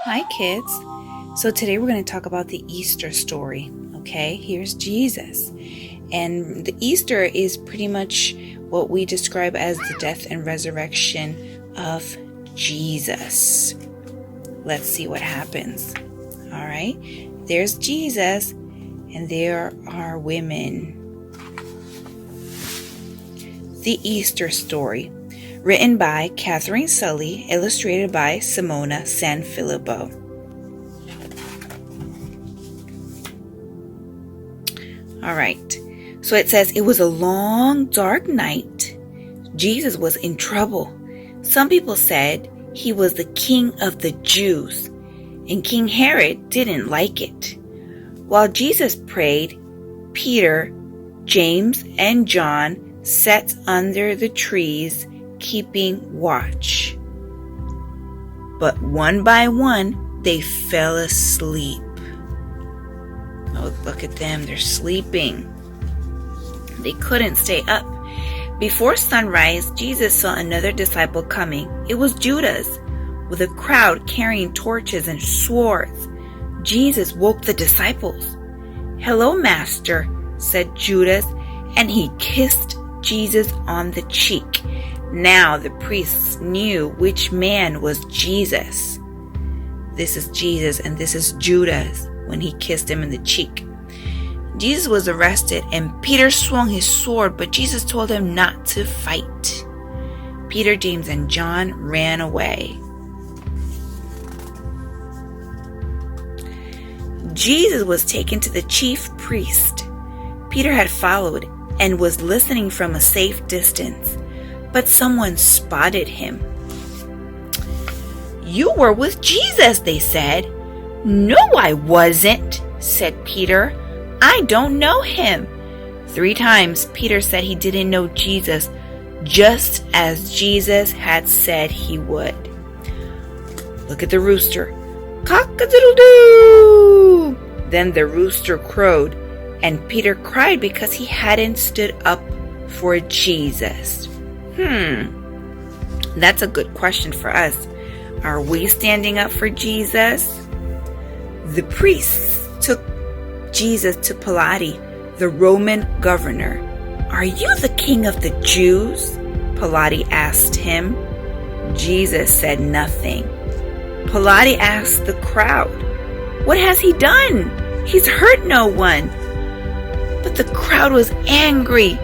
Hi kids. So today we're going to talk about the Easter story. Okay, here's Jesus. And the Easter is pretty much what we describe as the death and resurrection of Jesus. Let's see what happens. All right, there's Jesus and there are women. The Easter story. Written by Catherine Sully, illustrated by Simona Sanfilippo. All right, so it says, it was a long, dark night. Jesus was in trouble. Some people said he was the king of the Jews, and King Herod didn't like it. While Jesus prayed, Peter, James, and John sat under the trees keeping watch. But one by one, they fell asleep. Oh, look at them. They're sleeping. They couldn't stay up. Before sunrise, Jesus saw another disciple coming. It was Judas, with a crowd carrying torches and swords. Jesus woke the disciples. "Hello, Master," said Judas, and he kissed Jesus on the cheek. Now the priests knew which man was Jesus. This is Jesus and this is Judas when he kissed him in the cheek. Jesus was arrested and Peter swung his sword, but Jesus told him not to fight. Peter, James, and John ran away. Jesus was taken to the chief priest. Peter had followed and was listening from a safe distance. But someone spotted him. "You were with Jesus," they said. "No, I wasn't," said Peter. "I don't know him." 3 times Peter said he didn't know Jesus, just as Jesus had said he would. Look at the rooster. Cock-a-doodle-doo! Then the rooster crowed, and Peter cried because he hadn't stood up for Jesus. That's a good question for us. Are we standing up for Jesus? The priests took Jesus to Pilate, the Roman governor. "Are you the king of the Jews?" Pilate asked him. Jesus said nothing. Pilate asked the crowd, "What has he done? He's hurt no one." But the crowd was angry.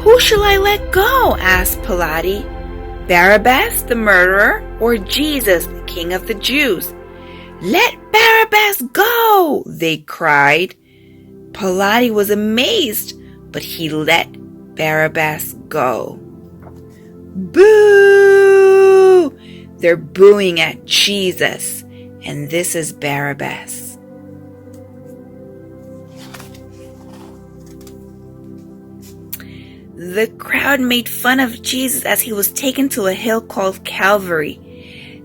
"Who shall I let go?" asked Pilate. "Barabbas, the murderer, or Jesus, the king of the Jews?" "Let Barabbas go!" they cried. Pilate was amazed, but he let Barabbas go. Boo! They're booing at Jesus, and this is Barabbas. The crowd made fun of Jesus as he was taken to a hill called Calvary.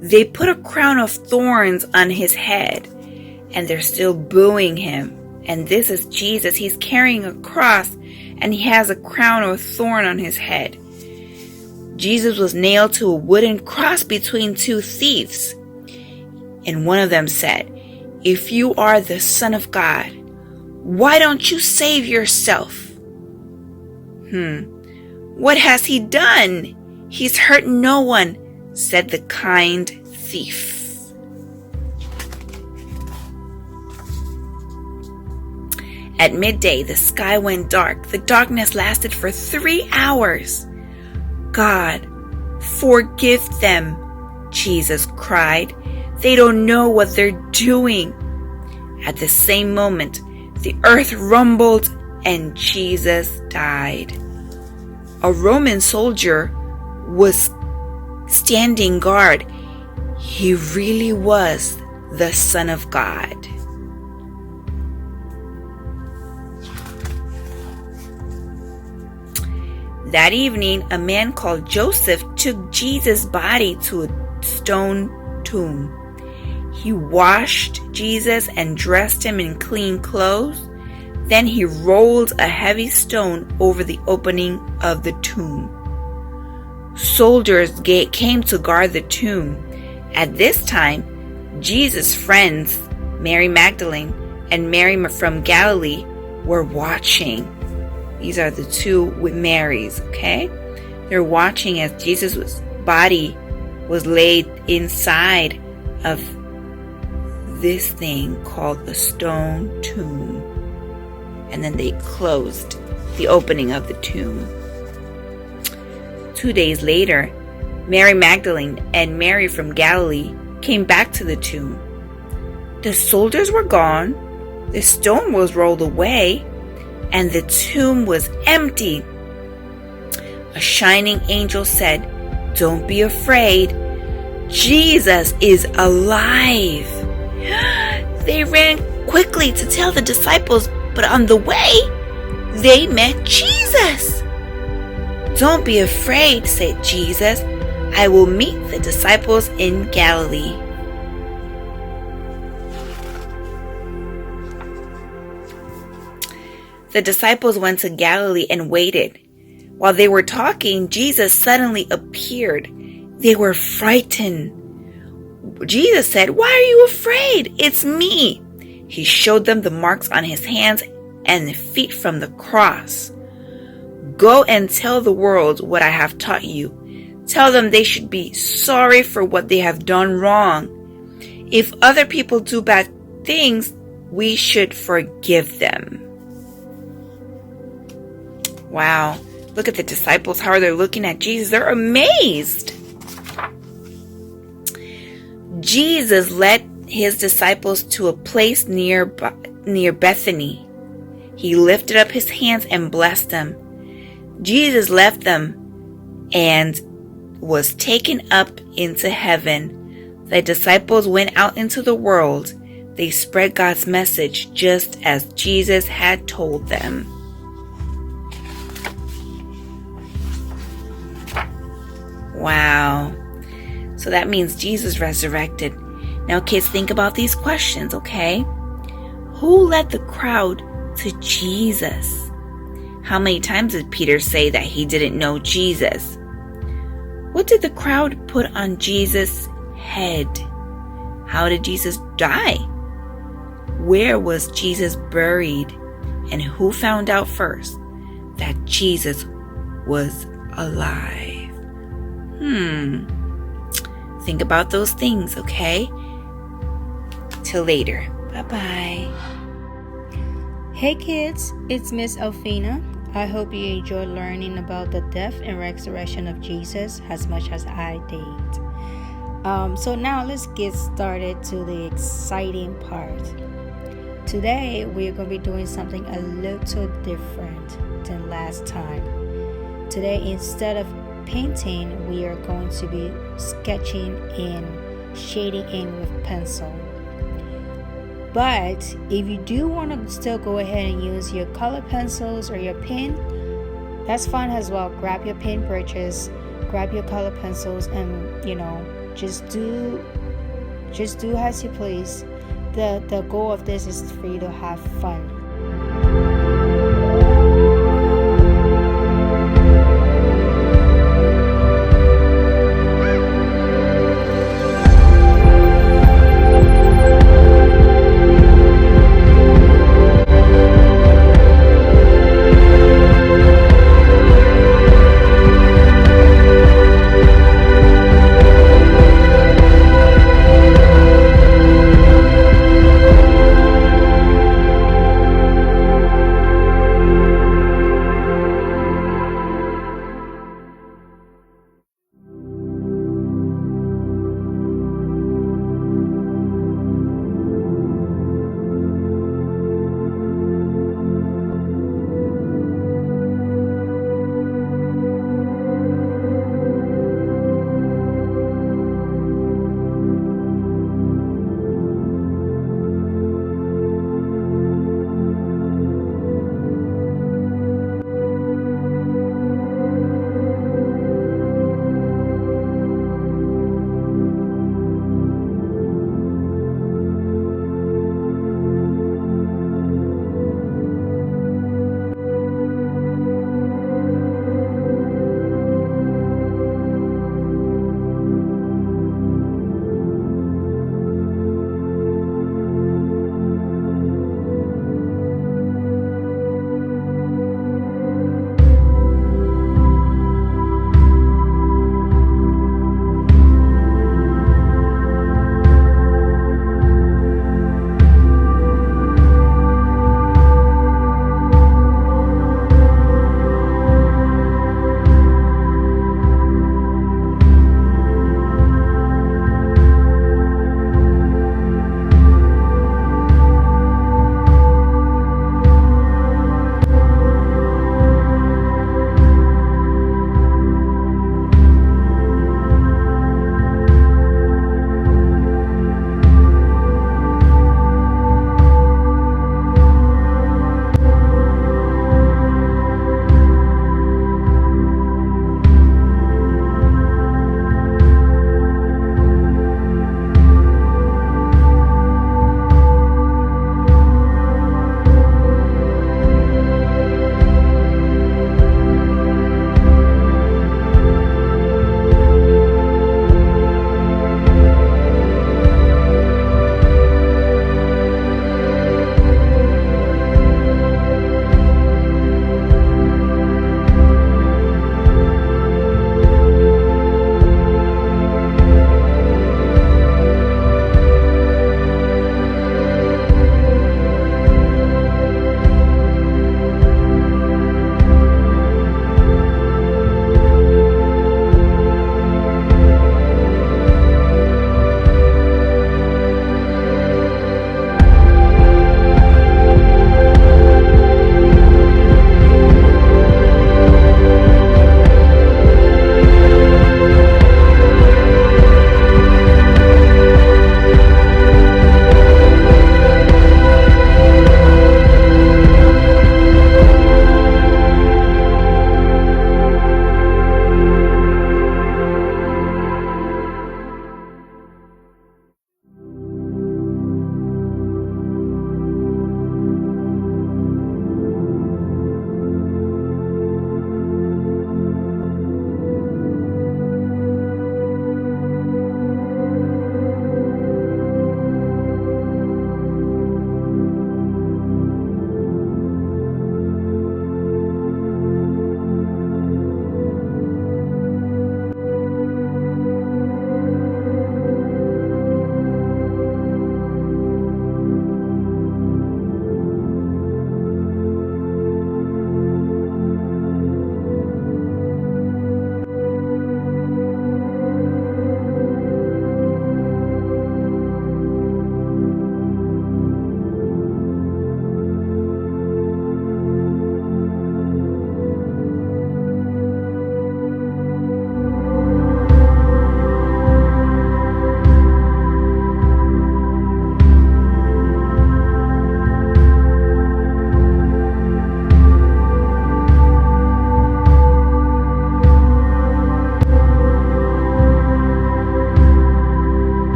They put a crown of thorns on his head, and they're still booing him. And this is Jesus. He's carrying a cross, and he has a crown of thorn on his head. Jesus was nailed to a wooden cross between 2 thieves. And one of them said, "If you are the Son of God, why don't you save yourself?" "What has he done? He's hurt no one," said the kind thief. At midday, the sky went dark. The darkness lasted for 3 hours. "God, forgive them," Jesus cried. "They don't know what they're doing." At the same moment, the earth rumbled and Jesus died. A Roman soldier was standing guard. He really was the Son of God. That evening, a man called Joseph took Jesus' body to a stone tomb. He washed Jesus and dressed him in clean clothes. Then he rolled a heavy stone over the opening of the tomb. Soldiers came to guard the tomb. At this time, Jesus' friends, Mary Magdalene and Mary from Galilee, were watching. These are the two with Marys, okay? They're watching as Jesus' body was laid inside of this thing called a stone tomb. And then they closed the opening of the tomb. 2 days later, Mary Magdalene and Mary from Galilee came back to the tomb. The soldiers were gone, the stone was rolled away, and the tomb was empty. A shining angel said, "Don't be afraid. Jesus is alive." They ran quickly to tell the disciples, but on the way, they met Jesus. "Don't be afraid," said Jesus. "I will meet the disciples in Galilee." The disciples went to Galilee and waited. While they were talking, Jesus suddenly appeared. They were frightened. Jesus said, "Why are you afraid? It's me." He showed them the marks on his hands and the feet from the cross. "Go and tell the world what I have taught you. Tell them they should be sorry for what they have done wrong. If other people do bad things, we should forgive them." Wow. Look at the disciples, how they're looking at Jesus. They're amazed. Jesus led his disciples to a place near Bethany. He lifted up his hands and blessed them. Jesus left them and was taken up into heaven. The disciples went out into the world. They spread God's message just as Jesus had told them. Wow. So that means Jesus resurrected. Now, kids, think about these questions, okay? Who led the crowd to Jesus? How many times did Peter say that he didn't know Jesus? What did the crowd put on Jesus' head? How did Jesus die? Where was Jesus buried? And who found out first that Jesus was alive? Think about those things, okay? Till later. Bye-bye. Hey kids, it's Miss Alfina. I hope you enjoyed learning about the death and resurrection of Jesus as much as I did. So now let's get started to the exciting part. Today we're going to be doing something a little different than last time. Today, instead of painting, we are going to be sketching in, shading in with pencil. But if you do want to still go ahead and use your color pencils or your pen, that's fine as well. Grab your pen brushes, grab your color pencils, and just do as you please. The goal of this is for you to have fun.